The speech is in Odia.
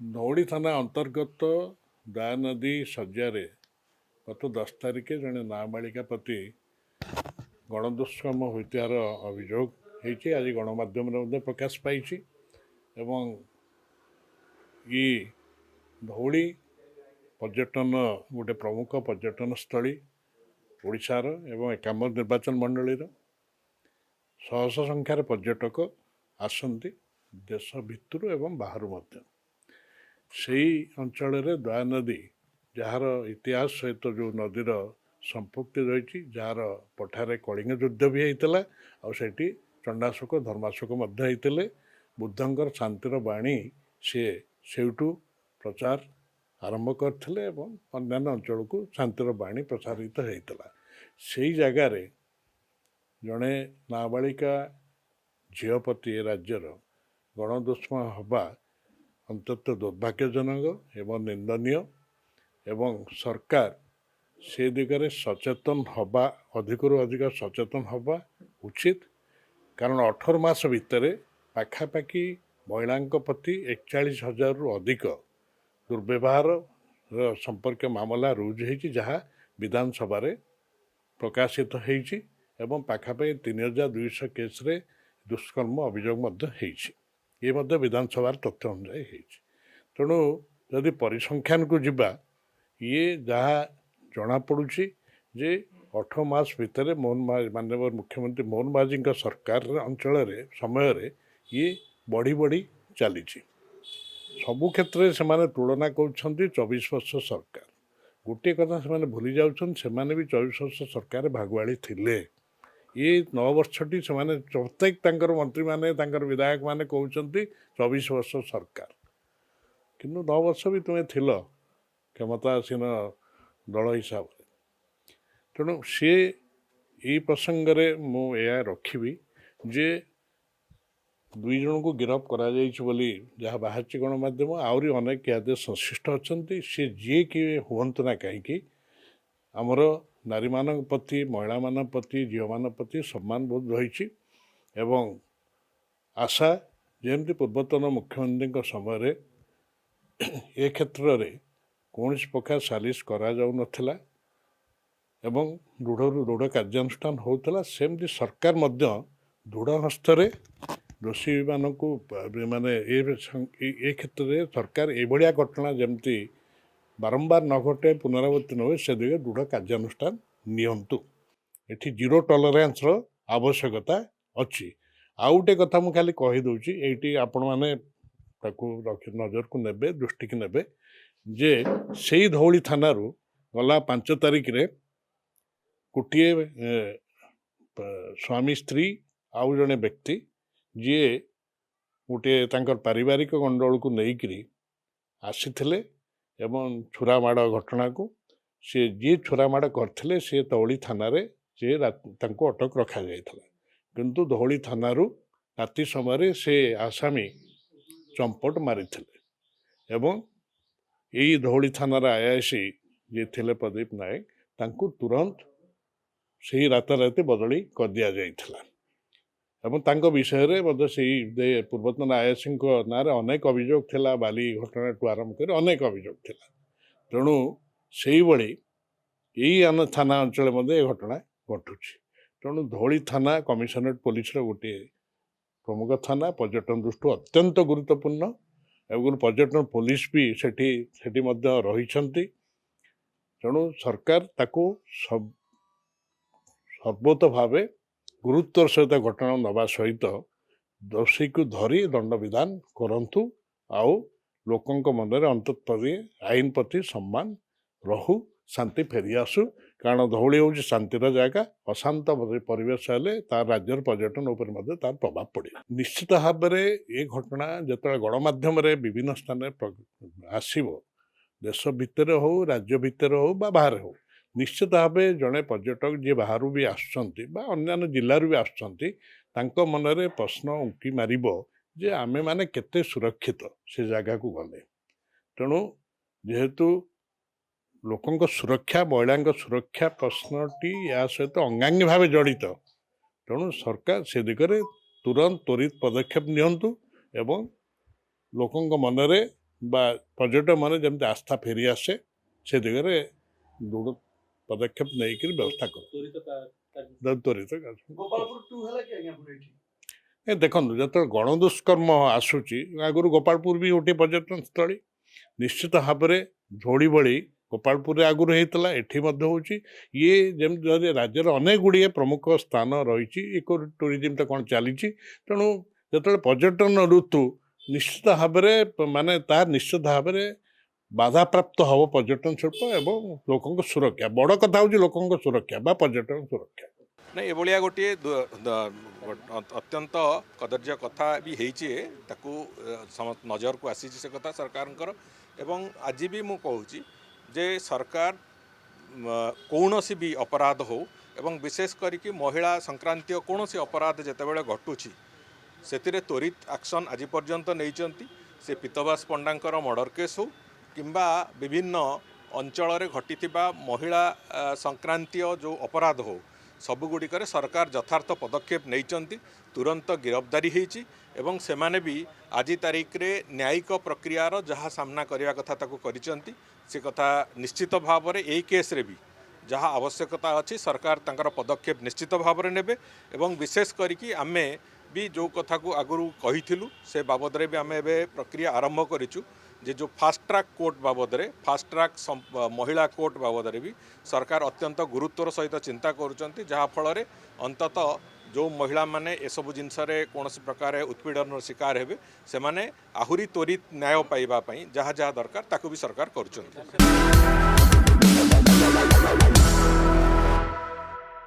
ଧଉଳି ଥାନା ଅନ୍ତର୍ଗତ ଦୟାନଦୀ ଶଯ୍ୟାରେ ଗତ 10 ତାରିଖରେ ଜଣେ ନାବାଳିକା ପ୍ରତି ଗଣଦୁଷ୍କର୍ମ ହୋଇଥିବାର ଅଭିଯୋଗ ହୋଇଛି। ଆଜି ଗଣମାଧ୍ୟମରେ ମଧ୍ୟ ପ୍ରକାଶ ପାଇଛି ଏବଂ ଇ ଧଉଳି ପର୍ଯ୍ୟଟନ ଗୋଟେ ପ୍ରମୁଖ ପର୍ଯ୍ୟଟନସ୍ଥଳୀ ଓଡ଼ିଶାର ଏବଂ ଏକାମ୍ର ନିର୍ବାଚନ ମଣ୍ଡଳୀର ଶହ ଶହ ସଂଖ୍ୟାରେ ପର୍ଯ୍ୟଟକ ଆସନ୍ତି ଦେଶ ଭିତରୁ ଏବଂ ବାହାରୁ ମଧ୍ୟ। ସେହି ଅଞ୍ଚଳରେ ଦୟାନଦୀ ଯାହାର ଇତିହାସ ସହିତ ଯେଉଁ ନଦୀର ସମ୍ପୃକ୍ତି ରହିଛି, ଯାହାର ପଠାରେ କଳିଙ୍ଗ ଯୁଦ୍ଧ ବି ହେଇଥିଲା ଆଉ ସେଠି ଚଣ୍ଡାଶୋକ ଧର୍ମାଶୋକ ମଧ୍ୟ ହେଇଥିଲେ। ବୁଦ୍ଧଙ୍କର ଶାନ୍ତିର ବାଣୀ ସିଏ ସେଇଠୁ ପ୍ରଚାର ଆରମ୍ଭ କରିଥିଲେ ଏବଂ ଅନ୍ୟାନ୍ୟ ଅଞ୍ଚଳକୁ ଶାନ୍ତିର ବାଣୀ ପ୍ରସାରିତ ହେଇଥିଲା। ସେଇ ଜାଗାରେ ଜଣେ ନାବାଳିକା ଝିଅ ପ୍ରତି ଏ ରାଜ୍ୟର ଗଣଦୁଷ୍କର୍ମ ହେବା ଅନ୍ତତଃ ଦୁର୍ଭାଗ୍ୟଜନକ ଏବଂ ନିନ୍ଦନୀୟ ଏବଂ ସରକାର ସେ ଦିଗରେ ସଚେତନ ହେବା, ଅଧିକରୁ ଅଧିକ ସଚେତନ ହେବା ଉଚିତ। କାରଣ 18 ମାସ ଭିତରେ ପାଖାପାଖି ମହିଳାଙ୍କ ପ୍ରତି 41,000ରୁ ଅଧିକ ଦୁର୍ବ୍ୟବହାର ସମ୍ପର୍କୀୟ ମାମଲା ରୁଜୁ ହୋଇଛି, ଯାହା ବିଧାନସଭାରେ ପ୍ରକାଶିତ ହୋଇଛି ଏବଂ ପାଖାପାଖି 3,200 କେସ୍ରେ ଦୁଷ୍କର୍ମ ଅଭିଯୋଗ ମଧ୍ୟ ହୋଇଛି। ଏ ମଧ୍ୟ ବିଧାନସଭାର ତଥ୍ୟ ଅନୁଯାୟୀ ହୋଇଛି। ତେଣୁ ଯଦି ପରିସଂଖ୍ୟାନକୁ ଯିବା, ଇଏ ଯାହା ଜଣାପଡ଼ୁଛି ଯେ 18 ମାସ ଭିତରେ ମାନନୀୟ ମୁଖ୍ୟମନ୍ତ୍ରୀ ମୋହନ ମାଝୀଙ୍କ ସରକାର ଅଞ୍ଚଳରେ ସମୟରେ ଇଏ ବଢ଼ି ବଢ଼ି ଚାଲିଛି। ସବୁ କ୍ଷେତ୍ରରେ ସେମାନେ ତୁଳନା କରୁଛନ୍ତି 24 ବର୍ଷ ସରକାର। ଗୋଟିଏ କଥା ସେମାନେ ଭୁଲି ଯାଉଛନ୍ତି, ସେମାନେ ବି 24 ବର୍ଷ ସରକାର ଭାଗୁଆଳି ଥିଲେ। ଏ 9 ବର୍ଷଟି ସେମାନେ ପ୍ରତ୍ୟେକ ତାଙ୍କର ମନ୍ତ୍ରୀମାନେ ତାଙ୍କର ବିଧାୟକମାନେ କହୁଛନ୍ତି 24 ବର୍ଷ ସରକାର, କିନ୍ତୁ 9 ବର୍ଷ ବି ତୁମେ ଥିଲ କ୍ଷମତାସୀନ ଦଳ ହିସାବରେ। ତେଣୁ ସିଏ ଏଇ ପ୍ରସଙ୍ଗରେ ମୁଁ ଏହା ରଖିବି ଯେ 2 ଜଣଙ୍କୁ ଗିରଫ କରାଯାଇଛି ବୋଲି ଯାହା ବାହାରିଛି ଗଣମାଧ୍ୟମ, ଆହୁରି ଅନେକ ଏହାଦେ ସଂଶ୍ଳିଷ୍ଟ ଅଛନ୍ତି। ସେ ଯିଏ କିଏ ହୁଅନ୍ତୁ ନା କାହିଁକି, ଆମର ନାରୀମାନଙ୍କ ପ୍ରତି, ମହିଳାମାନଙ୍କ ପ୍ରତି, ଝିଅମାନଙ୍କ ପ୍ରତି ସମ୍ମାନ ବୋଧ ରହିଛି ଏବଂ ଆଶା ଯେମିତି ପୂର୍ବତନ ମୁଖ୍ୟମନ୍ତ୍ରୀଙ୍କ ସମୟରେ ଏ କ୍ଷେତ୍ରରେ କୌଣସି ପ୍ରକାର ସାଲିସ କରାଯାଉନଥିଲା ଏବଂ ଦୃଢ଼ରୁ ଦୃଢ଼ କାର୍ଯ୍ୟାନୁଷ୍ଠାନ ହେଉଥିଲା, ସେମିତି ସରକାର ମଧ୍ୟ ଦୃଢ଼ ହସ୍ତରେ ଦୋଷୀମାନଙ୍କୁ ମାନେ ଏ କ୍ଷେତ୍ରରେ ସରକାର ଏଭଳିଆ ଘଟଣା ଯେମିତି ବାରମ୍ବାର ନ ଘଟେ, ପୁନରାବୃତ୍ତି ନ ହୁଏ, ସେ ଦିଗରେ ଦୃଢ଼ କାର୍ଯ୍ୟାନୁଷ୍ଠାନ ନିଅନ୍ତୁ। ଏଠି ଜିରୋ ଟଲରାନ୍ସର ଆବଶ୍ୟକତା ଅଛି। ଆଉ ଗୋଟେ କଥା ମୁଁ ଖାଲି କହିଦେଉଛି, ଏଇଠି ଆପଣମାନେ ତାକୁ ନଜରକୁ ନେବେ, ଦୃଷ୍ଟିକି ନେବେ ଯେ ସେଇ ଧଉଳି ଥାନାରୁ ଗଲା 5 ତାରିଖରେ ଗୋଟିଏ ସ୍ୱାମୀ ସ୍ତ୍ରୀ ଆଉ ଜଣେ ବ୍ୟକ୍ତି ଯିଏ ଗୋଟିଏ ତାଙ୍କର ପାରିବାରିକ ଗଣ୍ଡଗୋଳକୁ ନେଇକରି ଆସିଥିଲେ ଏବଂ ଛୁରାମାଡ଼ ଘଟଣାକୁ ଯିଏ ଛୁରାମାଡ଼ କରିଥିଲେ ସେ ଧଉଳି ଥାନାରେ ତାଙ୍କୁ ଅଟକ ରଖାଯାଇଥିଲା। କିନ୍ତୁ ଧଉଳି ଥାନାରୁ ରାତି ସମୟରେ ସେ ଆସାମୀ ଚମ୍ପଟ ମାରିଥିଲେ ଏବଂ ଏଇ ଧଉଳି ଥାନାର ଆଇଆଇସି ଯିଏ ଥିଲେ ପ୍ରଦୀପ ନାୟକ, ତାଙ୍କୁ ତୁରନ୍ତ ସେହି ରାତାରାତି ବଦଳି କରିଦିଆଯାଇଥିଲା ଏବଂ ତାଙ୍କ ବିଷୟରେ ମଧ୍ୟ ସେଇ ପୂର୍ବତନ ଆଇଆଇସିଙ୍କ ନାଁରେ ଅନେକ ଅଭିଯୋଗ ଥିଲା, ବାଲି ଘଟଣାଠୁ ଆରମ୍ଭ କରି ଅନେକ ଅଭିଯୋଗ ଥିଲା। ତେଣୁ ସେଇଭଳି ଏଇ ଥାନା ଅଞ୍ଚଳରେ ମଧ୍ୟ ଏ ଘଟଣା ଘଟୁଛି। ତେଣୁ ଧଉଳି ଥାନା କମିଶନରେଟ୍ ପୋଲିସର ଗୋଟିଏ ପ୍ରମୁଖ ଥାନା, ପର୍ଯ୍ୟଟନ ଦୃଷ୍ଟିରୁ ଅତ୍ୟନ୍ତ ଗୁରୁତ୍ୱପୂର୍ଣ୍ଣ ଏବଂ ପର୍ଯ୍ୟଟନ ପୋଲିସ ବି ସେଠି ମଧ୍ୟ ରହିଛନ୍ତି। ତେଣୁ ସରକାର ତାକୁ ସର୍ବତ ଭାବେ ଗୁରୁତ୍ୱର ସହିତ ଘଟଣା ନେବା ସହିତ ଦୋଷୀକୁ ଧରି ଦଣ୍ଡ ବିଧାନ କରନ୍ତୁ ଆଉ ଲୋକଙ୍କ ମନରେ ଅନ୍ତତଃ ଆଇନ ପ୍ରତି ସମ୍ମାନ ରହୁ, ଶାନ୍ତି ଫେରିଆସୁ। କାରଣ ଧଉଳି ହେଉଛି ଶାନ୍ତିର ଜାଗା। ଅଶାନ୍ତ ପରିବେଶ ହେଲେ ତାର ରାଜ୍ୟର ପର୍ଯ୍ୟଟନ ଉପରେ ମଧ୍ୟ ତାର ପ୍ରଭାବ ପଡ଼ିବ। ନିଶ୍ଚିତ ଭାବରେ ଏ ଘଟଣା ଯେତେବେଳେ ଗଣମାଧ୍ୟମରେ ବିଭିନ୍ନ ସ୍ଥାନରେ ଆସିବ, ଦେଶ ଭିତରେ ହେଉ, ରାଜ୍ୟ ଭିତରେ ହେଉ ବା ବାହାରେ ହେଉ, ନିଶ୍ଚିତ ଭାବେ ଜଣେ ପର୍ଯ୍ୟଟକ ଯିଏ ବାହାରୁ ବି ଆସୁଛନ୍ତି ବା ଅନ୍ୟାନ୍ୟ ଜିଲ୍ଲାରୁ ବି ଆସୁଛନ୍ତି, ତାଙ୍କ ମନରେ ପ୍ରଶ୍ନ ଉଙ୍କି ମାରିବ ଯେ ଆମେମାନେ କେତେ ସୁରକ୍ଷିତ ସେ ଜାଗାକୁ ଗଲେ। ତେଣୁ ଯେହେତୁ ଲୋକଙ୍କ ସୁରକ୍ଷା, ମହିଳାଙ୍କ ସୁରକ୍ଷା ପ୍ରଶ୍ନଟି ଏହା ସହିତ ଅଙ୍ଗାଙ୍ଗୀ ଭାବେ ଜଡ଼ିତ, ତେଣୁ ସରକାର ସେ ଦିଗରେ ତୁରନ୍ତ ତ୍ୱରିତ ପଦକ୍ଷେପ ନିଅନ୍ତୁ ଏବଂ ଲୋକଙ୍କ ମନରେ बा पर्यटक मैंने जमी आस्था फेरी आसे से दिगरे दृढ़ पदक्षेप नहीं व्यवस्था कर त्वरित देखो जो गणदुष्कर्म आसूची आगुरी गोपालपुर भी गोटे पर्यटन स्थली निश्चित भाव में धोड़ी बड़ी गोपालपुर आगुरी होता एठी होची ये जमी राज्यर अनेक गुड़िए प्रमुख स्थान रही इको टूरिज्म तो कौन चली तेणु जो पर्यटन ऋतु निश्चित भाव में माने तार निश्चित भाव में बाधाप्राप्त हम पर्यटन शिल्प एवं लोकों सुरक्षा बड़ कथा हूँ लोकों सुरक्षा बा पर्यटन सुरक्षा नहीं ये गोटे अत्यंत कदर्य कथा भी होती नजर को आसी से कथा सरकार एवं आज भी मु कहूँ जे सरकार कौन सी भी अपराध हो एवं विशेष करके महिला संक्रांतीय कौन सी अपराध जितेबाला घटुची से त्वरित एक्शन आज पर्यंत नहीं से पीतवास पंडांकर मर्डर केस हो किंबा विभिन्न अंचल घटी महिला संक्रांतीय जो अपराध हो सबुगुड़िक सरकार यथार्थ पदक्षेप नहीं तुरंत गिरफ्तारी होती एवं से माने भी आज तारीख रे न्यायिक प्रक्रियार जहाँ सामना करने कथा ताको करिसेंती से कथा निश्चित भाव में यही केस रे भी जहाँ आवश्यकता अच्छी सरकार तांकर पदक्षेप निश्चित भाव में नेबे एवं विशेष करिकी आमे भी जो कथा को आगुरी कही से बाबद भी आम ए प्रक्रिया आरंभ करूँ जे जो फास्ट ट्रैक कोर्ट बाबद रे फास्ट ट्रैक महिला कोर्ट बाबद रे भी सरकार अत्यंत गुरुत्वर सहित चिंता करुँच जहाँफल अंततः जो महिला माने एसबू जिनस कौन प्रकार उत्पीड़न शिकार हेबे से माने आहुरी त्वरित न्याय पाइबा जहाँ जहाँ दरकार ताकू भी सरकार करुँच।